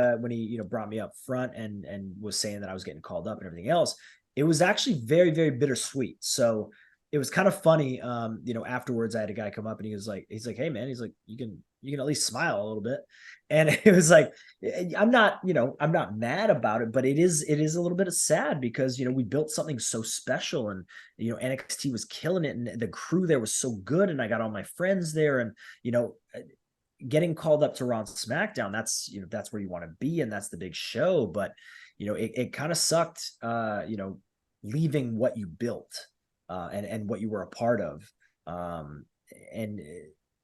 brought me up front and was saying that I was getting called up and everything else, it was actually very, very bittersweet. So it was kind of funny. Afterwards I had a guy come up and he's like, hey man, he's like, you can at least smile a little bit. And it was like, I'm not mad about it, but it is a little bit of sad because, we built something so special and, NXT was killing it and the crew there was so good. And I got all my friends there and, getting called up to Raw and SmackDown, that's where you want to be. And that's the big show. But, it kind of sucked, leaving what you built and what you were a part of. And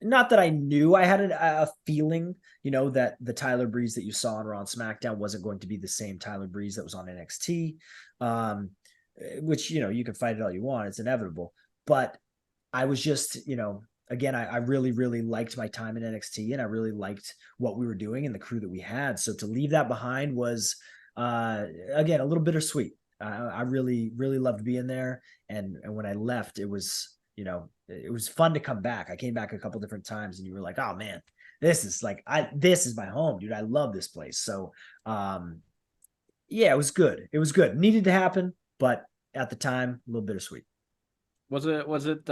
not that I knew, I had a feeling, that the Tyler Breeze that you saw on Raw and SmackDown wasn't going to be the same Tyler Breeze that was on NXT, which, you can fight it all you want. It's inevitable. But I was just, again, I really, really liked my time in NXT and I really liked what we were doing and the crew that we had. So to leave that behind was, again, a little bittersweet. I really, really loved being there. And when I left, it was, it was fun to come back. I came back a couple different times and you were like, oh man, this is my home, dude. I love this place. So, yeah, it was good. It was good. Needed to happen, but at the time, a little bittersweet. Was it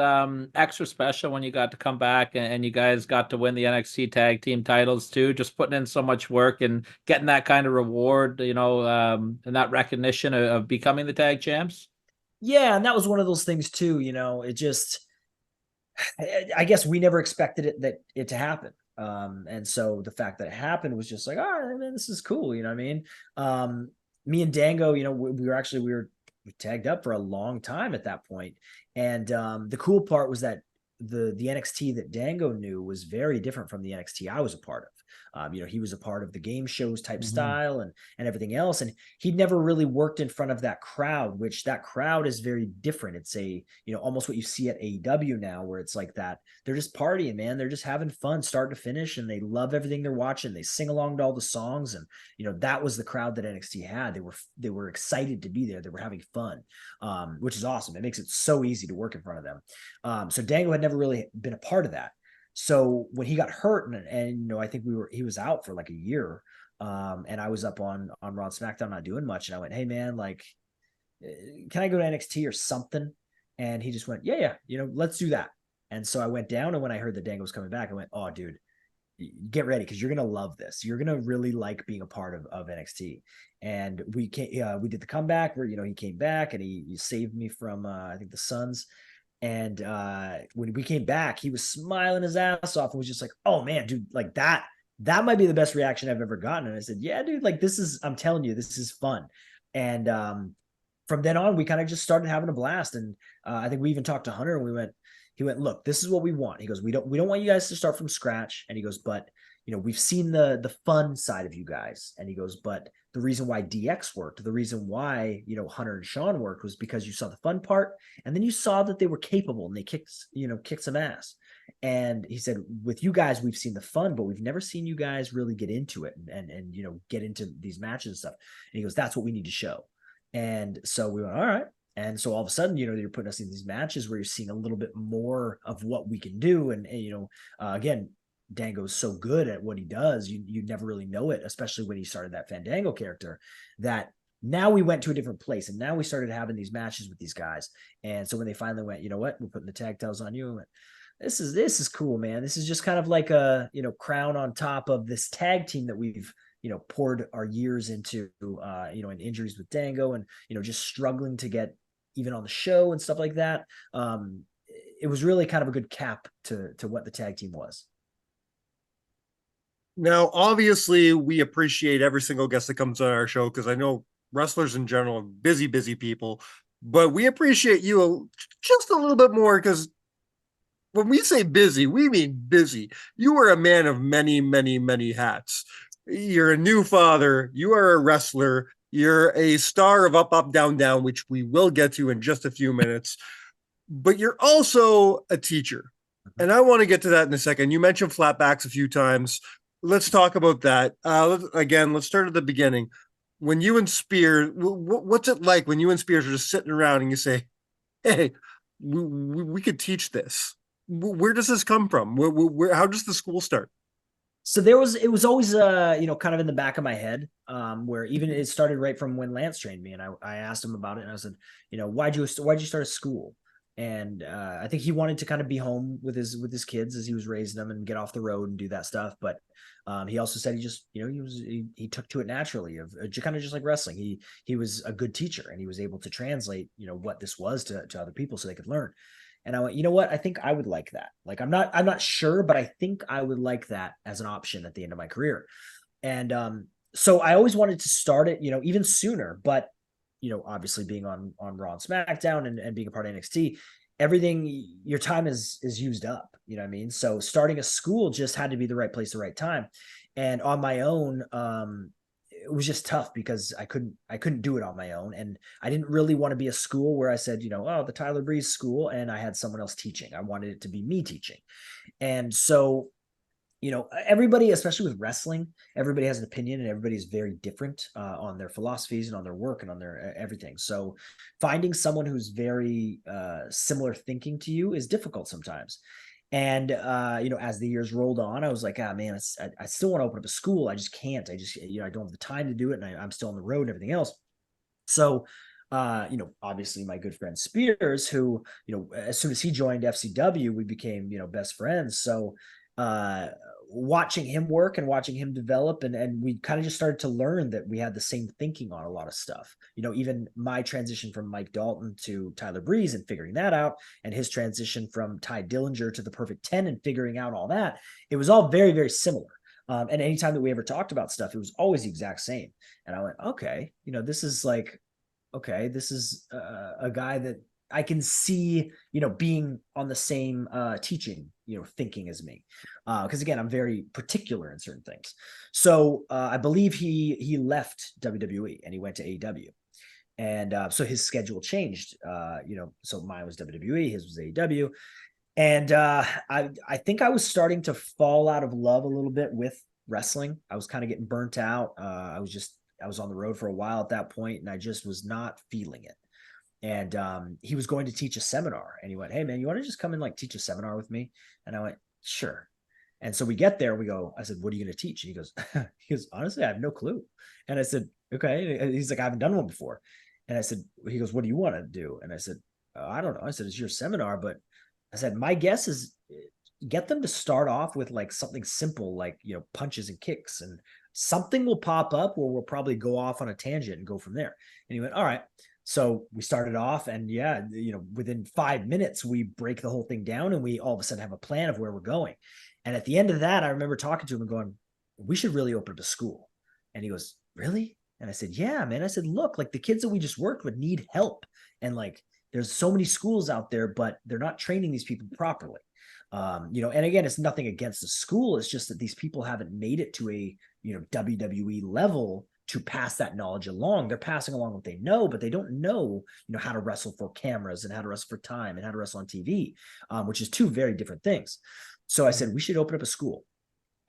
extra special when you got to come back and you guys got to win the NXT tag team titles too? Just putting in so much work and getting that kind of reward, and that recognition of becoming the tag champs? Yeah, and that was one of those things too, it just, I guess we never expected it to happen. And so the fact that it happened was just like, oh man, this is cool. You know what I mean? Me and Dango, we were tagged up for a long time at that point. And the cool part was that the NXT that Dango knew was very different from the NXT I was a part of. He was a part of the game shows type style and everything else. And he'd never really worked in front of that crowd, which that crowd is very different. It's almost what you see at AEW now, where it's like that. They're just partying, man. They're just having fun start to finish. And they love everything they're watching. They sing along to all the songs. And, that was the crowd that NXT had. They were excited to be there. They were having fun, which is awesome. It makes it so easy to work in front of them. So Dango had never really been a part of that. So when he got hurt and I think he was out for like a year. And I was up on Raw and SmackDown not doing much. And I went, hey man, like, can I go to NXT or something? And he just went, yeah, let's do that. And so I went down, and when I heard that Dango was coming back, I went, oh, dude, get ready, because you're gonna love this. You're gonna really like being a part of NXT. And we we did the comeback where he came back and he saved me from I think the Suns. And when we came back, he was smiling his ass off and was just like, oh man, dude, like that might be the best reaction I've ever gotten. And I said, yeah, dude, like I'm telling you, this is fun. And from then on, we kind of just started having a blast. And I think we even talked to Hunter, and he went, look, this is what we want. He goes, we don't want you guys to start from scratch. And he goes, but we've seen the fun side of you guys. And he goes, but the reason why DX worked, the reason why, Hunter and Sean worked, was because you saw the fun part, and then you saw that they were capable and they kicked some ass. And he said, with you guys, we've seen the fun, but we've never seen you guys really get into it and get into these matches and stuff. And he goes, that's what we need to show. And so we went, all right. And so all of a sudden, you're putting us in these matches where you're seeing a little bit more of what we can do. And again, Dango's so good at what he does, you never really know it, especially when he started that Fandango character, that now we went to a different place, and now we started having these matches with these guys. And so when they finally went, you know what, we're putting the tag titles on you, and went, this is cool, man. This is just kind of like a crown on top of this tag team that we've poured our years into, and injuries with Dango, and just struggling to get even on the show and stuff like that. It was really kind of a good cap to what the tag team was. Now, obviously, we appreciate every single guest that comes on our show, because I know wrestlers in general are busy people, but we appreciate you just a little bit more, because when we say busy, we mean busy. You are a man of many, many, many hats. You're a new father. You are a wrestler. You're a star of Up, Up, Down, Down, which we will get to in just a few minutes. But you're also a teacher. And I want to get to that in a second. You mentioned flatbacks a few times. Let's talk about that. Let's start at the beginning. When you and Spears, what's it like when you and Spears are just sitting around and you say, hey, we could teach this? Where does this come from? How does the school start? So it was always, kind of in the back of my head, where even it started right from when Lance trained me, and I asked him about it, and I said, why'd you start a school? And I think he wanted to kind of be home with his kids as he was raising them and get off the road and do that stuff. But he also said he just, he took to it naturally, of kind of just like wrestling. He was a good teacher, and he was able to translate, what this was to other people so they could learn. And I went, you know what? I think I would like that. Like, I'm not sure, but I think I would like that as an option at the end of my career. And so I always wanted to start it, even sooner, but obviously being on Raw and SmackDown and being a part of NXT, everything, your time is used up, you know what I mean? So starting a school just had to be the right place, the right time. And on my own, it was just tough because I couldn't do it on my own. And I didn't really want to be a school where I said, oh, the Tyler Breeze school, and I had someone else teaching. I wanted it to be me teaching. And so, everybody, especially with wrestling, everybody has an opinion, and everybody's very different on their philosophies and on their work and on their everything. So finding someone who's very similar thinking to you is difficult sometimes. And, as the years rolled on, I was like, man, I still want to open up a school. I just can't. I just, I don't have the time to do it. And I'm still on the road and everything else. So, obviously my good friend Spears, who, as soon as he joined FCW, we became, best friends. So, watching him work and watching him develop, and we kind of just started to learn that we had the same thinking on a lot of stuff. Even my transition from Mike Dalton to Tyler Breeze and figuring that out, and his transition from Ty Dillinger to the Perfect 10 and figuring out all that, it was all very, very similar. And anytime that we ever talked about stuff, it was always the exact same. And I went, okay, this is a guy that I can see, being on the same teaching, thinking as me. Because again, I'm very particular in certain things. So I believe he left WWE and he went to AEW. And so his schedule changed, so mine was WWE, his was AEW. And I think I was starting to fall out of love a little bit with wrestling. I was kind of getting burnt out. I was on the road for a while at that point, and I just was not feeling it. And he was going to teach a seminar, and he went, hey man, you want to just come and teach a seminar with me? And I went, sure. And so we get there, I said, what are you going to teach? And he goes, honestly, I have no clue. And I said, okay. And he's like, I haven't done one before. And I said, he goes, what do you want to do? And I said, I don't know. I said, it's your seminar, but I said, my guess is get them to start off with like something simple, like, you know, punches and kicks, and something will pop up where we'll probably go off on a tangent and go from there. And he went, all right. So we started off, and yeah, you know, within 5 minutes, we break the whole thing down, and we all of a sudden have a plan of where we're going. And at the end of that, I remember talking to him and going, we should really open up a school. And he goes, really? And I said, yeah, man. I said, look, like the kids that we just worked with need help. And like, there's so many schools out there, but they're not training these people properly. You know, and again, it's nothing against the school. It's just that these people haven't made it to a, you know, WWE level to pass that knowledge along. They're passing along what they know, but they don't know, you know, how to wrestle for cameras and how to wrestle for time and how to wrestle on TV, which is two very different things. So I said, we should open up a school.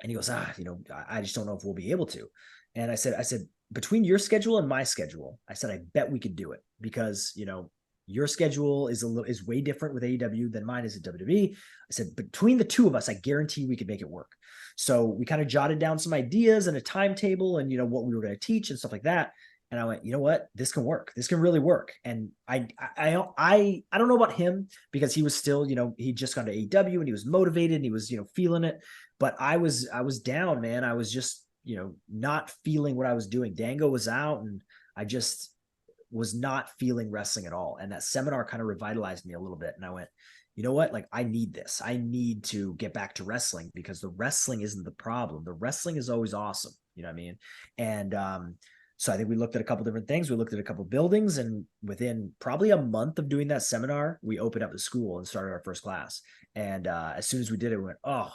And he goes, you know, I just don't know if we'll be able to. And I said, between your schedule and my schedule, I said, I bet we could do it, because, you know, your schedule is way different with AEW than mine is at WWE. I said, between the two of us, I guarantee we could make it work. So we kind of jotted down some ideas and a timetable and, you know, what we were going to teach and stuff like that. And I went, you know what, this can work. This can really work. And I don't know about him, because he was still, you know, he'd just gone to AEW and he was motivated and he was, you know, feeling it. But I was down, man. I was just, you know, not feeling what I was doing. Dango was out, and I just was not feeling wrestling at all. And that seminar kind of revitalized me a little bit. And I went, you know what? Like, I need this. I need to get back to wrestling, because the wrestling isn't the problem. The wrestling is always awesome. You know what I mean? And so I think we looked at a couple different things. We looked at a couple buildings, and within probably a month of doing that seminar, we opened up the school and started our first class. And as soon as we did it, we went, oh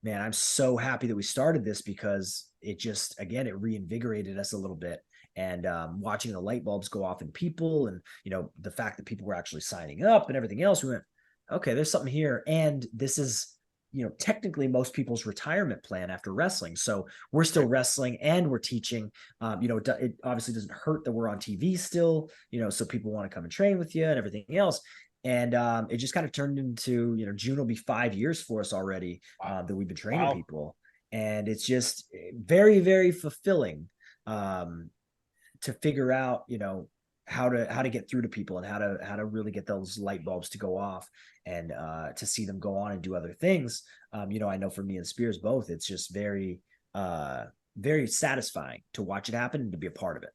man, I'm so happy that we started this, because it just, again, it reinvigorated us a little bit. And watching the light bulbs go off in people, and, you know, the fact that people were actually signing up and everything else, we went, okay, there's something here. And this is, you know, technically most people's retirement plan after wrestling. So we're still wrestling and we're teaching. You know, it obviously doesn't hurt that we're on TV still, you know, so people want to come and train with you and everything else. And it just kind of turned into, you know, June will be 5 years for us already that we've been training people. And it's just very, very fulfilling to figure out, you know, how to get through to people, and how to really get those light bulbs to go off, and to see them go on and do other things. You know, I know for me and Spears both, it's just very, very satisfying to watch it happen and to be a part of it.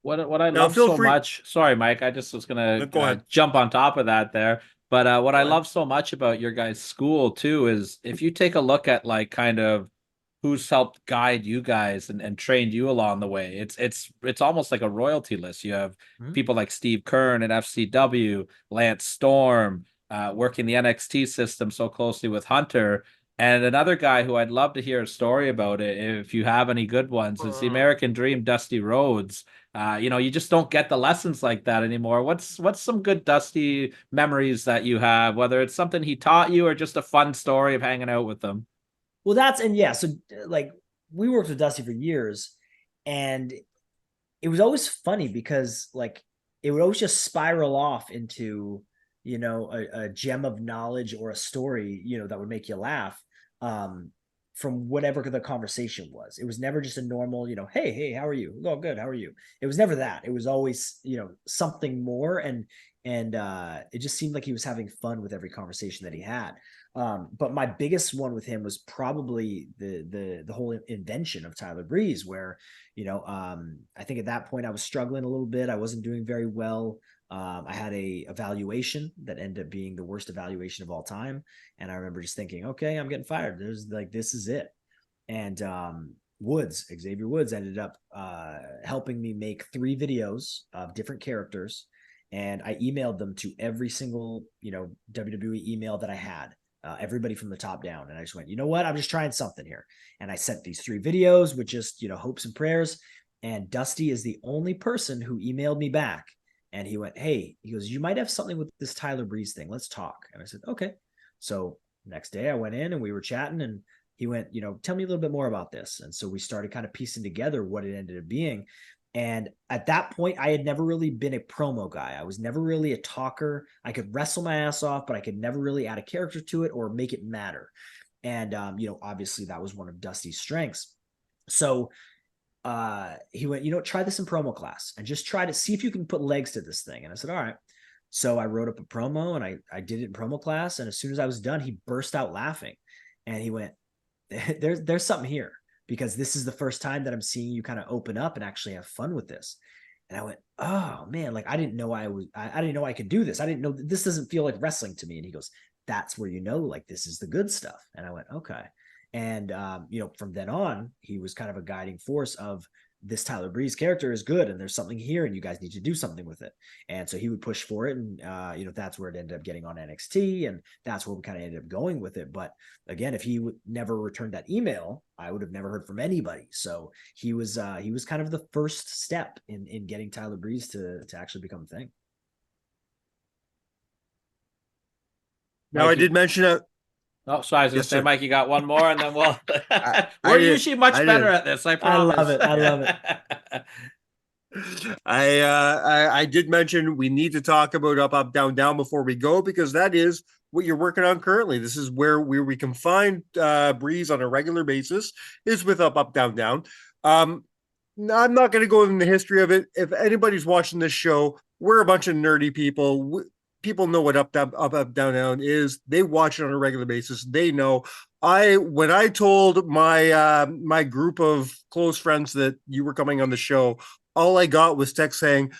What I love so much. Sorry, Mike. I just was gonna jump on top of that there. But what I love so much about your guys' school too is, if you take a look at like kind of who's helped guide you guys and trained you along the way, it's almost like a royalty list. You have people like Steve Kern at FCW, Lance Storm, working the NXT system so closely with Hunter. And another guy who I'd love to hear a story about it, if you have any good ones, is the American Dream, Dusty Rhodes. You know, you just don't get the lessons like that anymore. What's some good Dusty memories that you have, whether it's something he taught you or just a fun story of hanging out with them? Well, so like, we worked with Dusty for years, and it was always funny because like it would always just spiral off into, you know, a gem of knowledge or a story, you know, that would make you laugh from whatever the conversation was. It was never just a normal, you know, hey, how are you? Oh, good. How are you? It was never that. It was always, you know, something more. And it just seemed like he was having fun with every conversation that he had. But my biggest one with him was probably the whole invention of Tyler Breeze, where, you know, I think at that point I was struggling a little bit. I wasn't doing very well. I had a evaluation that ended up being the worst evaluation of all time. And I remember just thinking, okay, I'm getting fired. There's like, this is it. And Xavier Woods ended up helping me make 3 videos of different characters. And I emailed them to every single, you know, WWE email that I had. Everybody from the top down. And I just went, you know what? I'm just trying something here. And I sent these 3 videos with just, you know, hopes and prayers. And Dusty is the only person who emailed me back. And he went, hey, he goes, you might have something with this Tyler Breeze thing. Let's talk. And I said, okay. So next day I went in and we were chatting, and he went, you know, tell me a little bit more about this. And so we started kind of piecing together what it ended up being. And at that point, I had never really been a promo guy. I was never really a talker. I could wrestle my ass off, but I could never really add a character to it or make it matter. And, you know, obviously that was one of Dusty's strengths. So he went, you know, try this in promo class and just try to see if you can put legs to this thing. And I said, all right. So I wrote up a promo and I did it in promo class. And as soon as I was done, he burst out laughing and he went, there's something here, because this is the first time that I'm seeing you kind of open up and actually have fun with this. And I went, oh man, like I didn't know I didn't know I could do this. I didn't know this doesn't feel like wrestling to me. And he goes, that's where, like this is the good stuff. And I went, okay. And, from then on, he was kind of a guiding force of, this Tyler Breeze character is good and there's something here and you guys need to do something with it. And so he would push for it. And, that's where it ended up getting on NXT. And that's where we kind of ended up going with it. But again, if he would never returned that email, I would have never heard from anybody. So he was kind of the first step in getting Tyler Breeze to actually become a thing. Now, I did mention it. Oh, so I was going to say, sir. Mike, you got one more, and then we'll. I We're did. usually much I better did. at this. I promise. love it. I love it. I did mention we need to talk about up, down, down before we go, because that is what you're working on currently. This is where we can find Breeze on a regular basis, is with up, down, down. I'm not going to go into the history of it. If anybody's watching this show, we're a bunch of nerdy people. People know what up, down, down is. They watch it on a regular basis. They know. When I told my my group of close friends that you were coming on the show, all I got was text saying,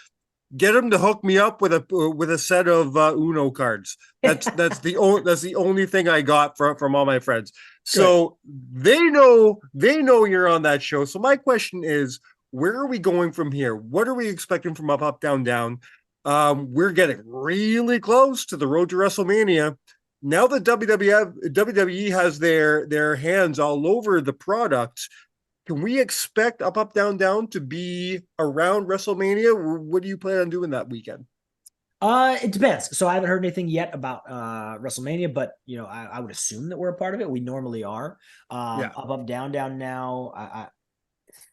"Get them to hook me up with a set of Uno cards." That's the only thing I got from all my friends. So they know you're on that show. So my question is, where are we going from here? What are we expecting from up, down, down? We're getting really close to the road to WrestleMania. Now that WWE has their hands all over the product, can we expect up, down, down to be around WrestleMania? What do you plan on doing that weekend? It depends. So I haven't heard anything yet about WrestleMania, but I would assume that we're a part of it. We normally are. Yeah. Up, down, down now. I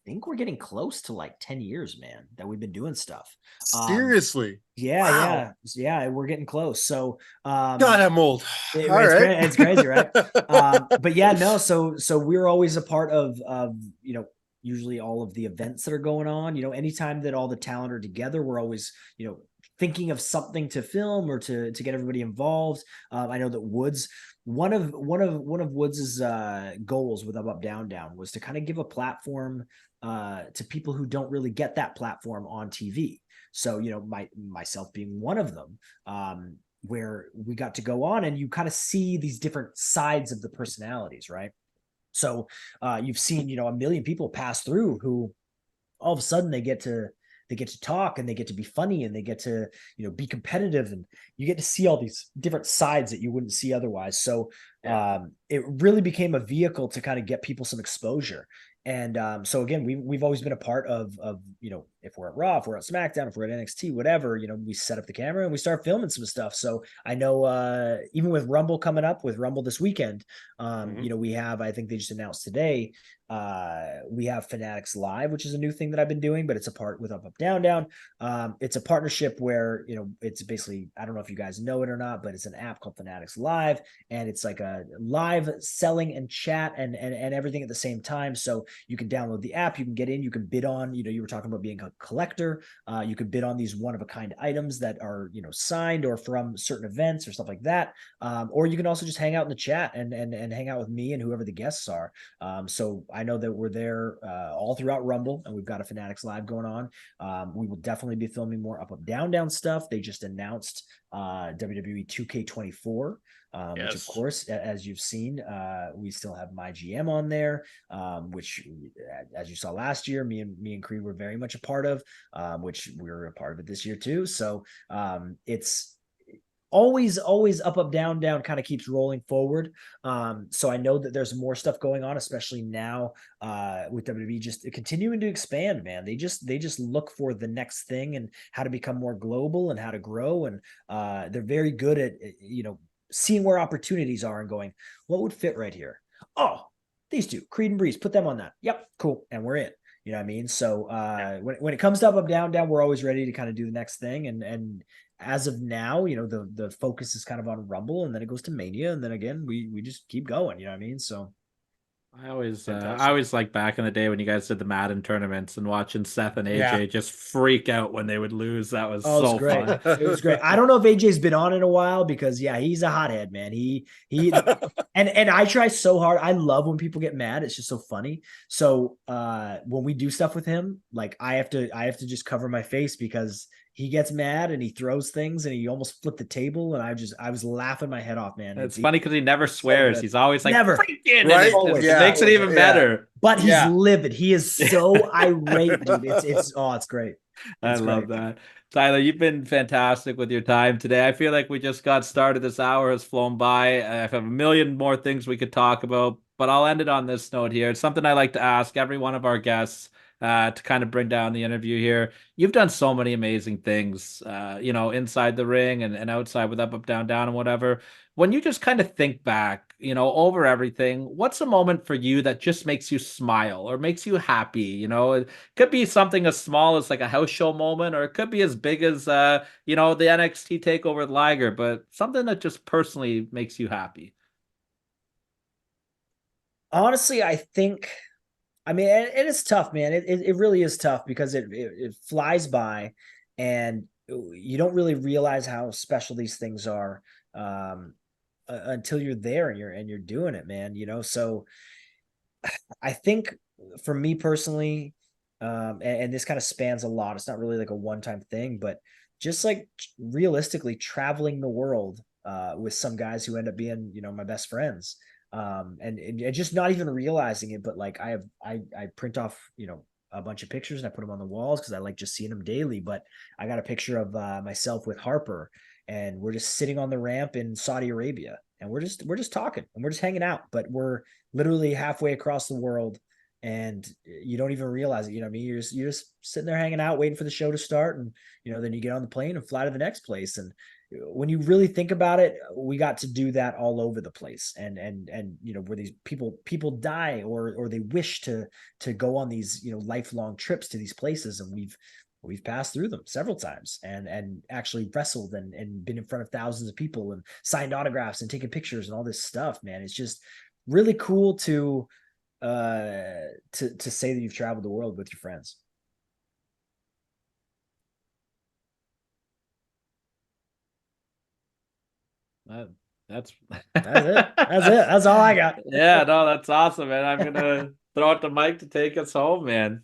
think we're getting close to like 10 years, man, that we've been doing stuff. Seriously? Yeah, yeah, we're getting close. So God, I'm old. It's crazy, right? But yeah, no, so we're always a part of usually all of the events that are going on. Anytime that all the talent are together, we're always thinking of something to film or to get everybody involved. I know that Woods, one of Woods's goals with up, down, down was to kind of give a platform to people who don't really get that platform on TV. So, myself being one of them, where we got to go on and you kind of see these different sides of the personalities, right? So you've seen, a million people pass through who all of a sudden they get to talk and they get to be funny and they get to, be competitive, and you get to see all these different sides that you wouldn't see otherwise. So it really became a vehicle to kind of get people some exposure. And so again, we've always been a part of if we're at Raw, if we're at SmackDown, if we're at NXT, whatever, we set up the camera and we start filming some stuff. So I know even with Rumble coming up, with Rumble this weekend, we have, I think they just announced today, we have Fanatics Live, which is a new thing that I've been doing, but it's a part with up, down, down. It's a partnership where, it's basically, I don't know if you guys know it or not, but it's an app called Fanatics Live, and it's like a live selling and chat and everything at the same time. So you can download the app, you can get in, you can bid on, you were talking about being a collector. You could bid on these one of a kind items that are, signed or from certain events or stuff like that. Or you can also just hang out in the chat and hang out with me and whoever the guests are. So I know that we're there all throughout Rumble, and we've got a Fanatics Live going on. We will definitely be filming more up, down, down stuff. They just announced WWE 2K24. Which of course, as you've seen, we still have my GM on there, which, as you saw last year, me and Creed were very much a part of, which we're a part of it this year too. So it's always up, down, down, kind of keeps rolling forward. So I know that there's more stuff going on, especially now with WWE just continuing to expand, man. They just look for the next thing and how to become more global and how to grow. And they're very good at, seeing where opportunities are and going, what would fit right here? Oh, these two, Creed and Breeze, put them on that. Yep, cool. And we're in. You know what I mean? So when it comes to up, down, down, we're always ready to kind of do the next thing. And as of now, the focus is kind of on Rumble, and then it goes to Mania, and then again, we just keep going. You know what I mean? So I always Fantastic. like back in the day when you guys did the Madden tournaments and watching Seth and AJ Yeah. just freak out when they would lose. That was Oh, it was so great. fun. It was great. I don't know if AJ's been on in a while because yeah, he's a hothead, man. He and I try so hard. I love when people get mad. It's just so funny. So when we do stuff with him, like I have to just cover my face because he gets mad and he throws things and he almost flipped the table and I was laughing my head off, man. It's funny because he never swears. good. He's always like Never. freaking, Right? and Always. it makes it even Yeah. better. But he's Yeah. livid. He is so irate, dude. It's great. I It's love great. that. Tyler, you've been fantastic with your time today. I feel like we just got started. This hour has flown by. I have a million more things we could talk about, but I'll end it on this note here. It's something I like to ask every one of our guests to kind of bring down the interview here. You've done so many amazing things, inside the ring and outside with up, up, down, down, and whatever. When you just kind of think back, over everything, what's a moment for you that just makes you smile or makes you happy? It could be something as small as like a house show moment, or it could be as big as the NXT takeover with Liger, but something that just personally makes you happy. Honestly, I think, I mean, it is tough, man. It really is tough because it flies by, and you don't really realize how special these things are until you're there and you're doing it, man. So I think for me personally, and this kind of spans a lot. It's not really like a one-time thing, but just like realistically traveling the world with some guys who end up being, my best friends. And just not even realizing it, but like I print off, a bunch of pictures and I put them on the walls because I like just seeing them daily. But I got a picture of myself with Harper, and we're just sitting on the ramp in Saudi Arabia, and we're just talking and we're just hanging out, but we're literally halfway across the world, and you don't even realize it. You know what I mean? You're just sitting there hanging out, waiting for the show to start, and then you get on the plane and fly to the next place. And when you really think about it, we got to do that all over the place, and where these people die or they wish to go on these lifelong trips to these places, and we've passed through them several times and actually wrestled and been in front of thousands of people and signed autographs and taken pictures and all this stuff, man. It's just really cool to say that you've traveled the world with your friends. That's That's it. That's all I got. Yeah, no, that's awesome, man. I'm gonna throw it to Mike to take us home, man.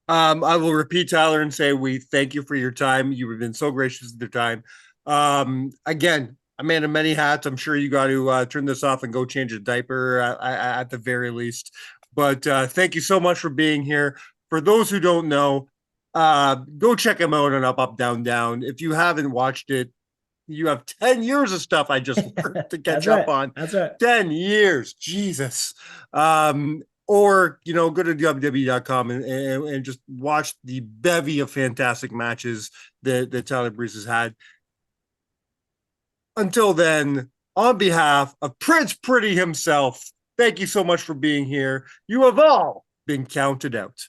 I will repeat, Tyler, and say we thank you for your time. You have been so gracious with your time. Again, a man of many hats. I'm sure you got to turn this off and go change a diaper at the very least. But thank you so much for being here. For those who don't know, go check him out on Up, Up, Down, Down. If you haven't watched it, you have 10 years of stuff I just learned to catch up on. That's right. 10 years. Jesus. Or, go to WWE.com and just watch the bevy of fantastic matches that Tyler Breeze has had. Until then, on behalf of Prince Pretty himself, thank you so much for being here. You have all been counted out.